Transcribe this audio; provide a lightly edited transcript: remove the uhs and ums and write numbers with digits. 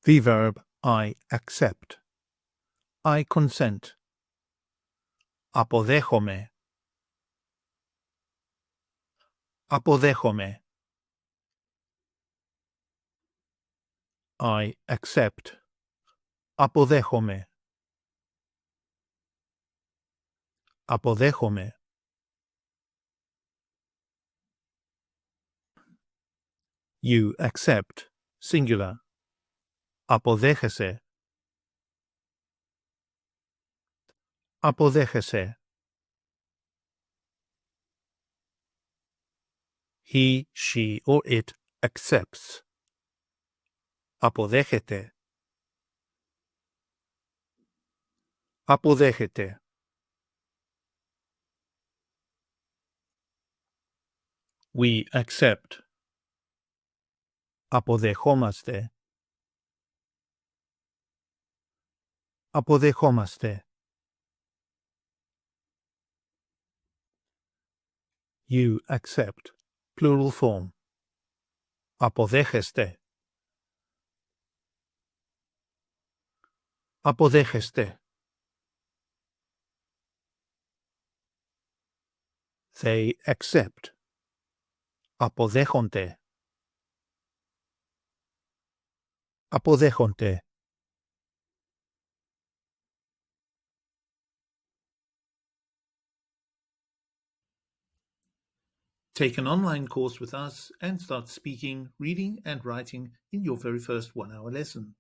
The verb I accept. I consent. Αποδέχομαι. Αποδέχομαι. I accept. Αποδέχομαι. Αποδέχομαι. You accept. Singular. Αποδέχεσαι. Αποδέχεσαι. He, she, or it accepts. Αποδέχεται. Αποδέχεται. We accept. Αποδεχόμαστε. Αποδεχόμαστε. You accept. Plural form. Αποδέχεστε. Αποδέχεστε. They accept. Αποδέχονται. Αποδέχονται. Take an online course with us and start speaking, reading, and writing in your very first 1-hour lesson.